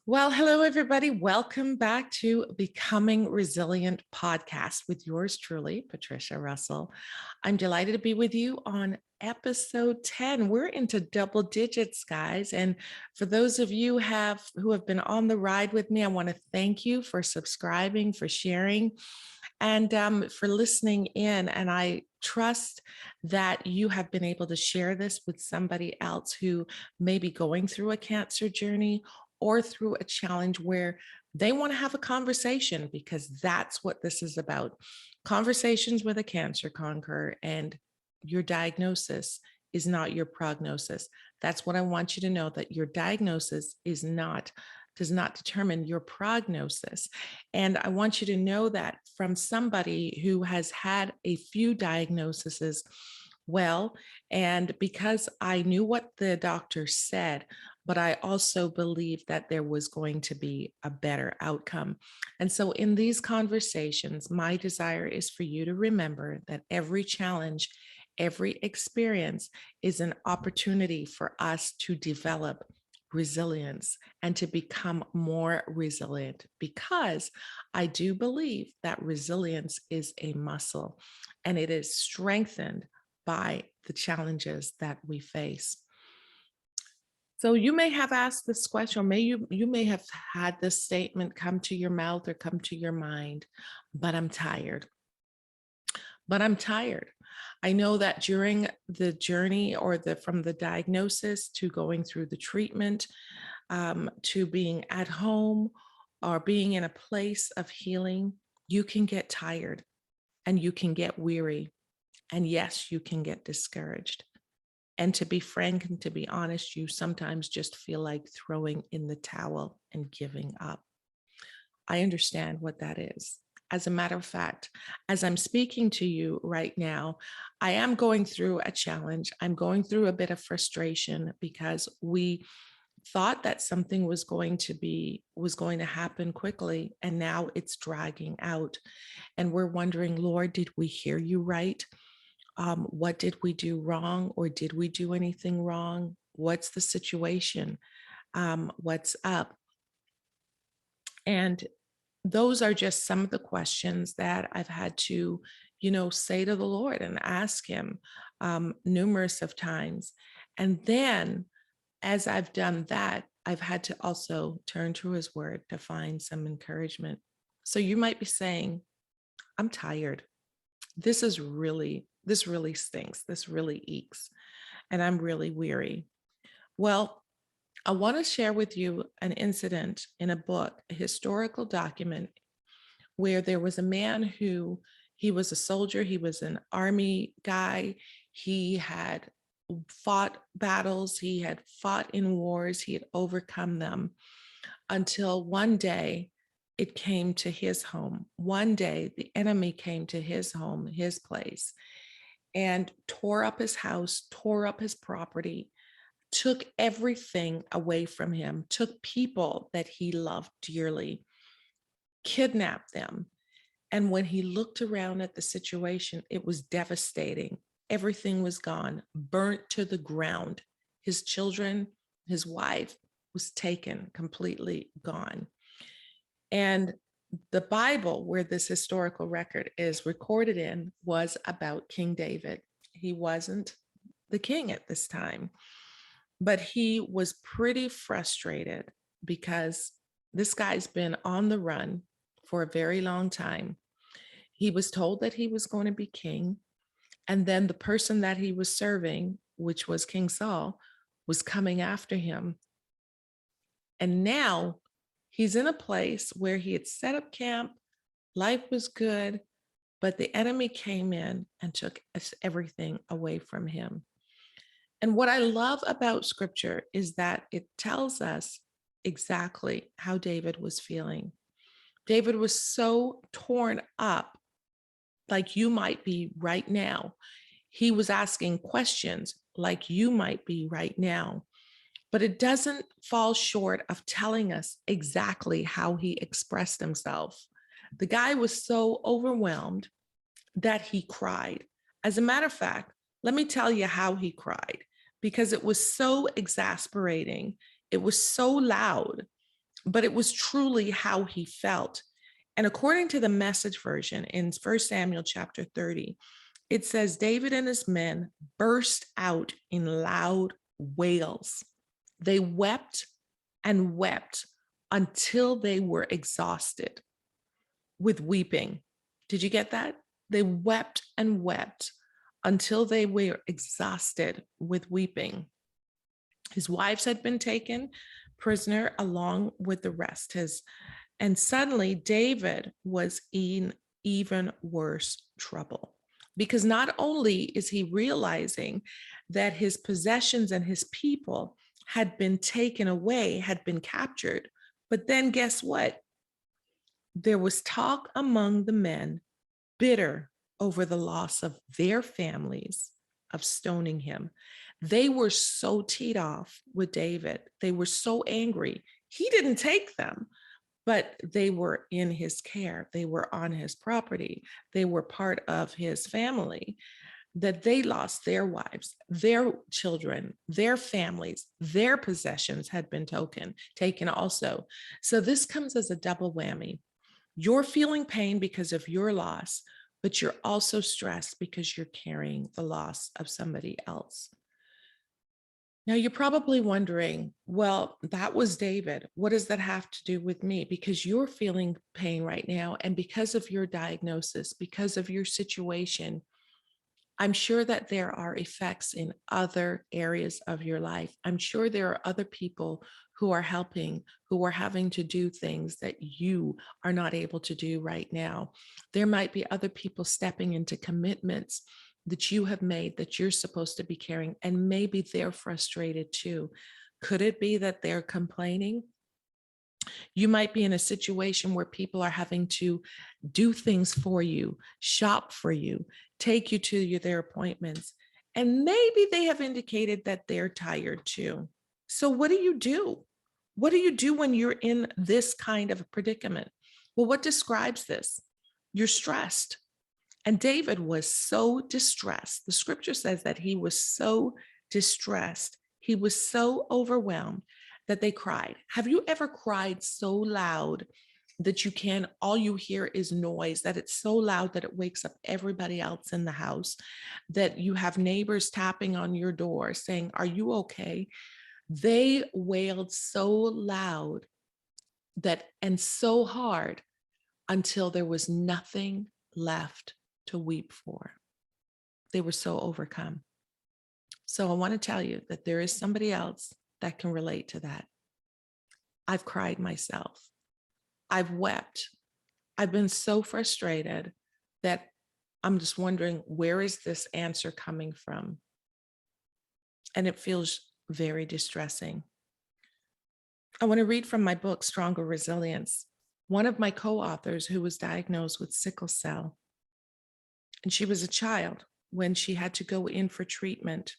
Well, hello, everybody. Welcome back to Becoming Resilient podcast with yours truly, Patricia Russell. I'm delighted to be with you on episode 10. We're into double digits, guys. And for those of you who have been on the ride with me, I want to thank you for subscribing, for sharing, and for listening in. And I trust that you have been able to share this with somebody else who may be going through a cancer journey or through a challenge where they want to have a conversation, because that's what this is about. Conversations with a cancer conqueror, and your diagnosis is not your prognosis. That's what I want you to know, that your diagnosis does not determine your prognosis. And I want you to know that from somebody who has had a few diagnoses. Well, and because I knew what the doctor said, but I also believed that there was going to be a better outcome. And so in these conversations, my desire is for you to remember that every challenge, every experience is an opportunity for us to develop resilience and to become more resilient, because I do believe that resilience is a muscle and it is strengthened by the challenges that we face. So you may have asked this question, or you may have had this statement come to your mouth or come to your mind, but I'm tired. But I'm tired. I know that during the journey, or from the diagnosis to going through the treatment, to being at home or being in a place of healing, you can get tired and you can get weary. And yes, you can get discouraged. And to be frank and to be honest, you sometimes just feel like throwing in the towel and giving up. I understand what that is. As a matter of fact, as I'm speaking to you right now, I am going through a challenge. I'm going through a bit of frustration because we thought that something was going to happen quickly, and now it's dragging out. And we're wondering, Lord, did we hear you right? What did we do wrong, or did we do anything wrong? What's the situation? What's up? And those are just some of the questions that I've had to, say to the Lord and ask him numerous of times. And then as I've done that, I've had to also turn to his word to find some encouragement. So you might be saying, I'm tired. This really stinks. This really eeks. And I'm really weary. Well, I want to share with you an incident in a book, a historical document, where there was a man who, he was a soldier, he was an army guy, he had fought battles, he had fought in wars, he had overcome them, until one day it came to his home. One day the enemy came to his home, his place, and tore up his house, tore up his property, took everything away from him, took people that he loved dearly, kidnapped them. And when he looked around at the situation, it was devastating. Everything was gone, burnt to the ground. His children, his wife was taken, completely gone. And the Bible, where this historical record is recorded in, was about King David. He wasn't the king at this time, but he was pretty frustrated because this guy's been on the run for a very long time. He was told that he was going to be king. And then the person that he was serving, which was King Saul, was coming after him. And now he's in a place where he had set up camp, life was good, but the enemy came in and took everything away from him. And what I love about scripture is that it tells us exactly how David was feeling. David was so torn up, like you might be right now. He was asking questions like you might be right now. But it doesn't fall short of telling us exactly how he expressed himself. The guy was so overwhelmed that he cried. As a matter of fact, let me tell you how he cried, because it was so exasperating. It was so loud but it was truly how he felt. And according to the Message version in 1 Samuel chapter 30, it says David and his men burst out in loud wails. They wept and wept until they were exhausted with weeping. Did you get that? They wept and wept until they were exhausted with weeping. His wives had been taken prisoner along with the rest. And suddenly David was in even worse trouble, because not only is he realizing that his possessions and his people had been taken away, had been captured, but then guess what? There was talk among the men, bitter over the loss of their families, of stoning him. They were so teed off with David. They were so angry. He didn't take them, but they were in his care. They were on his property. They were part of his family, that they lost their wives, their children, their families, their possessions had been taken also. So this comes as a double whammy. You're feeling pain because of your loss, but you're also stressed because you're carrying the loss of somebody else. Now, you're probably wondering, well, that was David. What does that have to do with me? Because you're feeling pain right now, and because of your diagnosis, because of your situation, I'm sure that there are effects in other areas of your life. I'm sure there are other people who are helping, who are having to do things that you are not able to do right now. There might be other people stepping into commitments that you have made that you're supposed to be carrying, and maybe they're frustrated too. Could it be that they're complaining? You might be in a situation where people are having to do things for you, shop for you, take you to their appointments, and maybe they have indicated that they're tired too. So what do you do? What do you do when you're in this kind of a predicament? Well, what describes this? You're stressed. And David was so distressed. The scripture says that he was so distressed. He was so overwhelmed that they cried. Have you ever cried so loud that all you hear is noise, that it's so loud that it wakes up everybody else in the house, that you have neighbors tapping on your door saying, "Are you okay?" They wailed so loud and so hard until there was nothing left to weep for. They were so overcome. So I want to tell you that there is somebody else that can relate to that. I've cried myself. I've wept. I've been so frustrated that I'm just wondering, where is this answer coming from? And it feels very distressing. I want to read from my book, Stronger Resilience. One of my co-authors who was diagnosed with sickle cell, and she was a child when she had to go in for treatment.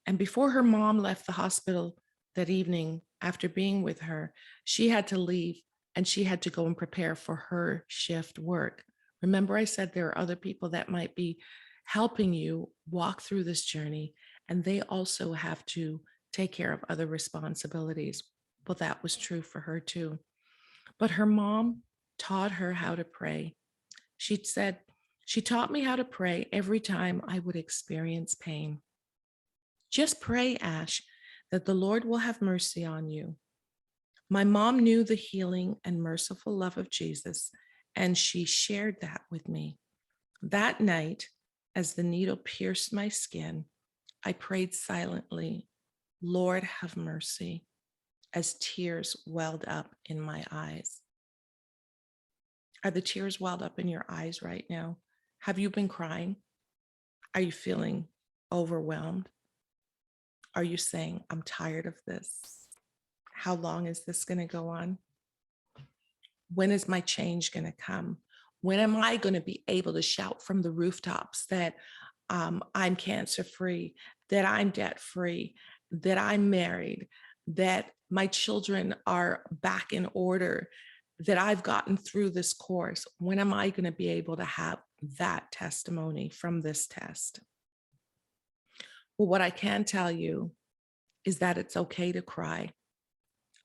And before her mom left the hospital that evening, after being with her, she had to leave and she had to go and prepare for her shift work. Remember, I said there are other people that might be helping you walk through this journey, and they also have to take care of other responsibilities. Well, that was true for her too. But her mom taught her how to pray. She said, she taught me how to pray every time I would experience pain. Just pray, Ash, that the Lord will have mercy on you. My mom knew the healing and merciful love of Jesus, and she shared that with me. That night, as the needle pierced my skin, I prayed silently, "Lord, have mercy," as tears welled up in my eyes. Are the tears welled up in your eyes right now? Have you been crying? Are you feeling overwhelmed? Are you saying, "I'm tired of this. How long is this going to go on? When is my change going to come? When am I going to be able to shout from the rooftops that I'm cancer free, that I'm debt free, that I'm married, that my children are back in order, that I've gotten through this course"? When am I going to be able to have that testimony from this test? Well, what I can tell you is that it's okay to cry.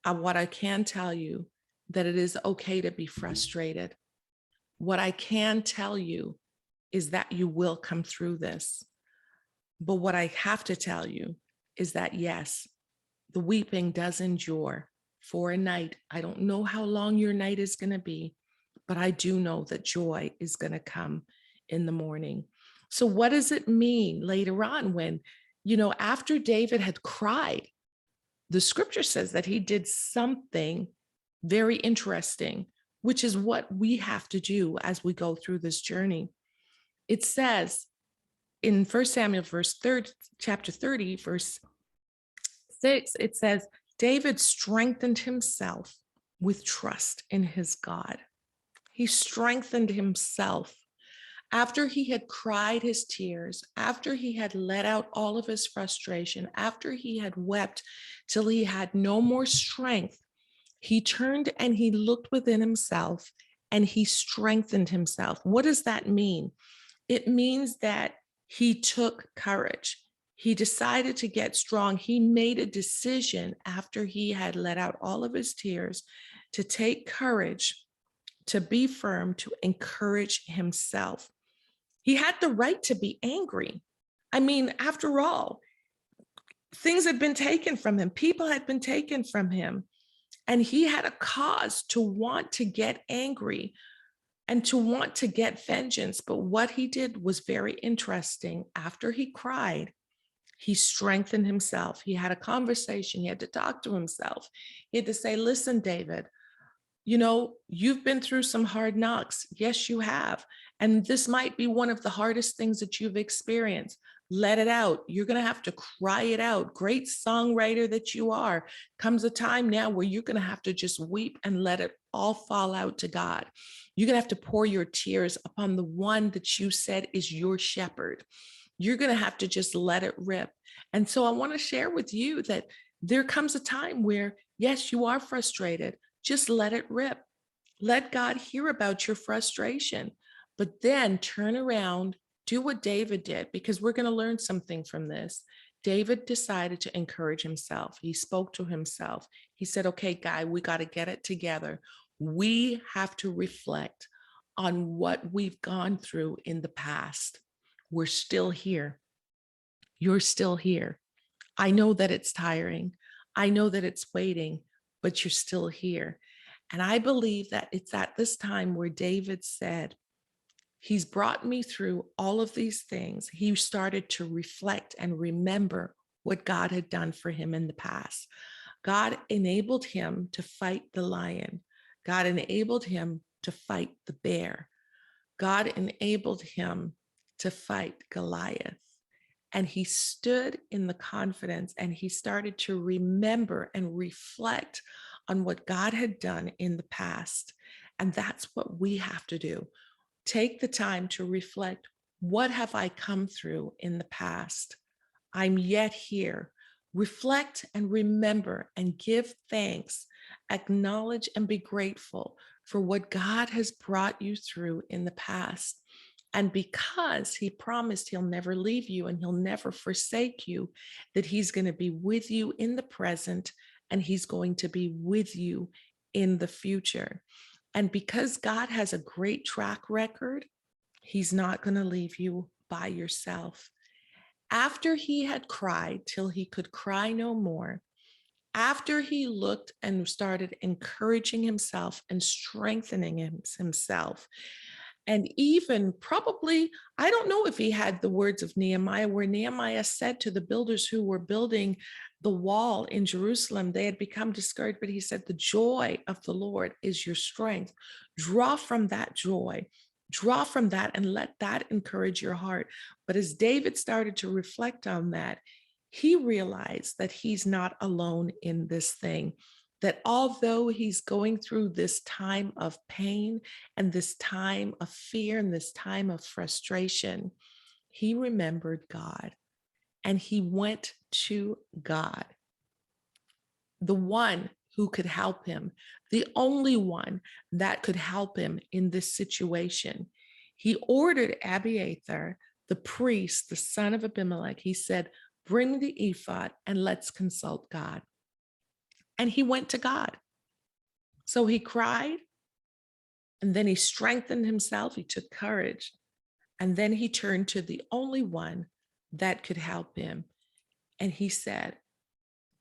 What I can tell you, that it is okay to be frustrated. What I can tell you is that you will come through this. But what I have to tell you is that, yes, the weeping does endure for a night. I don't know how long your night is going to be, but I do know that joy is going to come in the morning. So, what does it mean later on when, after David had cried, the scripture says that he did something very interesting, which is what we have to do as we go through this journey. It says in 1 Samuel chapter 30, verse 6, it says, David strengthened himself with trust in his God. He strengthened himself after he had cried his tears, after he had let out all of his frustration, after he had wept till he had no more strength. He turned and he looked within himself and he strengthened himself. What does that mean? It means that he took courage. He decided to get strong. He made a decision after he had let out all of his tears to take courage, to be firm, to encourage himself. He had the right to be angry. I mean, after all, things had been taken from him, people had been taken from him, and he had a cause to want to get angry and to want to get vengeance. But what he did was very interesting. After he cried, he strengthened himself. He had a conversation. He had to talk to himself. He had to say, listen, David, you've been through some hard knocks. Yes, you have. And this might be one of the hardest things that you've experienced. Let it out. You're going to have to cry it out. Great songwriter that you are. Comes a time now where you're going to have to just weep and let it all fall out to God. You're going to have to pour your tears upon the one that you said is your shepherd. You're going to have to just let it rip. And so I want to share with you that there comes a time where, yes, you are frustrated. Just let it rip. Let God hear about your frustration, but then turn around, do what David did, because we're going to learn something from this. David decided to encourage himself. He spoke to himself. He said, okay, guy, we got to get it together. We have to reflect on what we've gone through in the past. We're still here. You're still here. I know that it's tiring. I know that it's waiting, but you're still here. And I believe that it's at this time where David said, he's brought me through all of these things. He started to reflect and remember what God had done for him in the past. God enabled him to fight the lion. God enabled him to fight the bear. God enabled him to fight Goliath. And he stood in the confidence and he started to remember and reflect on what God had done in the past. And that's what we have to do. Take the time to reflect. What have I come through in the past? I'm yet here. Reflect and remember and give thanks. Acknowledge and be grateful for what God has brought you through in the past. And because he promised he'll never leave you and he'll never forsake you, that he's going to be with you in the present and he's going to be with you in the future. And because God has a great track record, he's not going to leave you by yourself. After he had cried till he could cry no more, after he looked and started encouraging himself and strengthening himself, and even probably, I don't know if he had the words of Nehemiah, where Nehemiah said to the builders who were building the wall in Jerusalem, they had become discouraged, but he said, the joy of the Lord is your strength. Draw from that joy, draw from that, and let that encourage your heart. But as David started to reflect on that, he realized that he's not alone in this thing, that although he's going through this time of pain and this time of fear and this time of frustration, he remembered God and he went to God, the one who could help him, the only one that could help him in this situation. He ordered Abiathar, the priest, the son of Abimelech, he said, bring the ephod and let's consult God. And he went to God. So he cried, and then he strengthened himself. He took courage. And then he turned to the only one that could help him. And he said,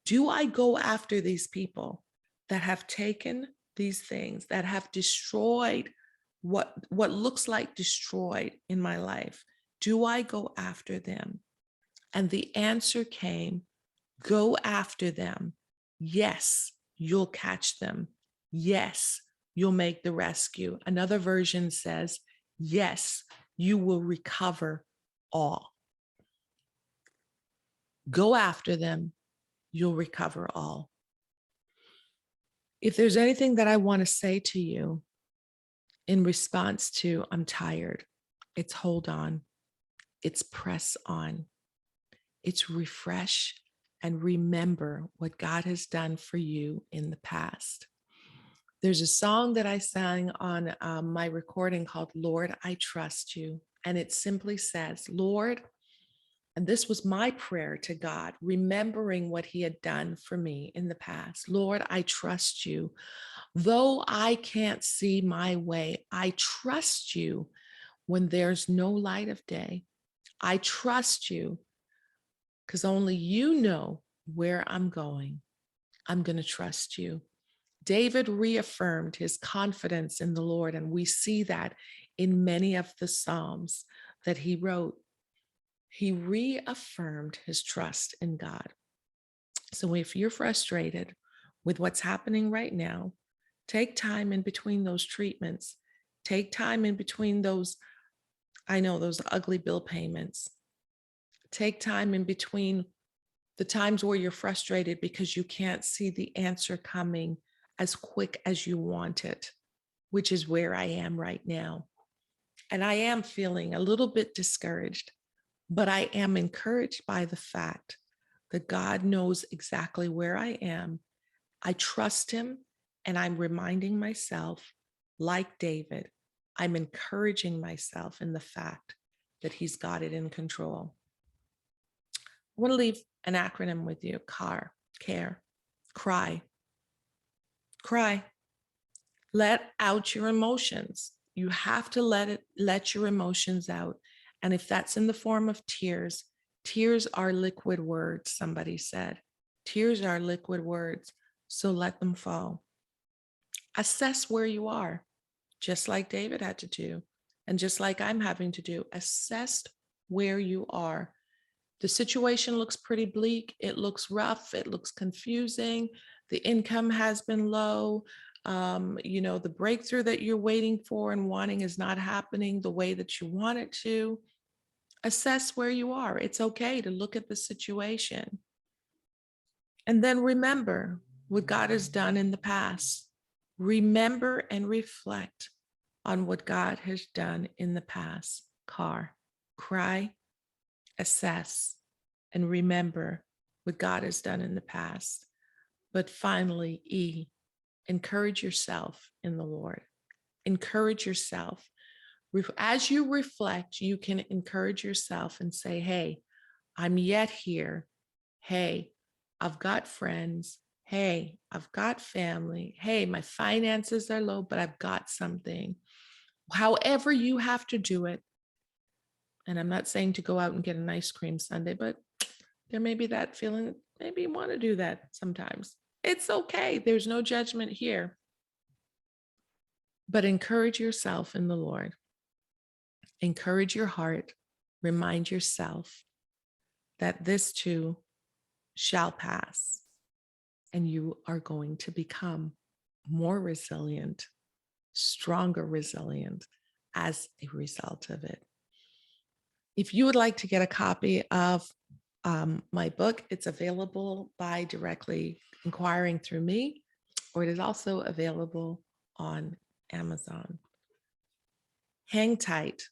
do I go after these people that have taken these things, that have destroyed what looks like destroyed in my life? Do I go after them? And the answer came, go after them. Yes, you'll catch them. Yes, you'll make the rescue. Another version says, yes, you will recover all. Go after them. You'll recover all. If there's anything that I want to say to you in response to I'm tired, it's hold on, it's press on, it's refresh and remember what God has done for you in the past. There's a song that I sang on my recording called Lord, I Trust You. And it simply says, Lord, and this was my prayer to God, remembering what he had done for me in the past. Lord, I trust you. Though I can't see my way, I trust you when there's no light of day. I trust you because only you know where I'm going. I'm going to trust you. David reaffirmed his confidence in the Lord, and we see that in many of the Psalms that he wrote. He reaffirmed his trust in God. So if you're frustrated with what's happening right now, take time in between those treatments. Take time in between those, I know, those ugly bill payments. Take time in between the times where you're frustrated because you can't see the answer coming as quick as you want it, which is where I am right now. And I am feeling a little bit discouraged, but I am encouraged by the fact that God knows exactly where I am. I trust him, and I'm reminding myself, like David, I'm encouraging myself in the fact that he's got it in control. I want to leave an acronym with you: C.A.R.E, care, cry, cry. Let out your emotions. You have to let your emotions out. And if that's in the form of tears, tears are liquid words, somebody said. Tears are liquid words, so let them fall. Assess where you are, just like David had to do, and just like I'm having to do. Assess where you are. The situation looks pretty bleak. It looks rough. It looks confusing. The income has been low. The breakthrough that you're waiting for and wanting is not happening the way that you want it to. Assess where you are. It's okay to look at the situation. And then remember what God has done in the past. Remember and reflect on what God has done in the past. C.A.R.E, cry, assess, and remember what God has done in the past. But finally, E, encourage yourself in the Lord. Encourage yourself. As you reflect, you can encourage yourself and say, hey, I'm yet here. Hey, I've got friends. Hey, I've got family. Hey, my finances are low, but I've got something. However you have to do it. And I'm not saying to go out and get an ice cream sundae, but there may be that feeling, maybe you want to do that sometimes. It's okay. There's no judgment here. But encourage yourself in the Lord. Encourage your heart. Remind yourself that this too shall pass, and you are going to become more resilient, stronger resilient as a result of it. If you would like to get a copy of my book, it's available by directly inquiring through me, or it is also available on Amazon. Hang tight.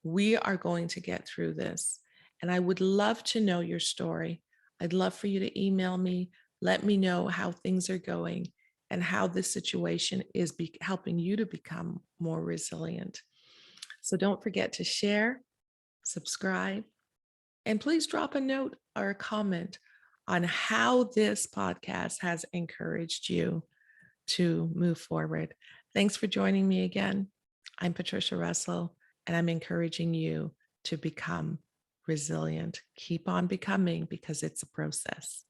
We are going to get through this. And I would love to know your story. I'd love for you to email me. Let me know how things are going and how this situation is helping you to become more resilient. So don't forget to share, subscribe, and please drop a note or a comment on how this podcast has encouraged you to move forward. Thanks for joining me again. I'm Patricia Russell, and I'm encouraging you to become resilient. Keep on becoming because it's a process.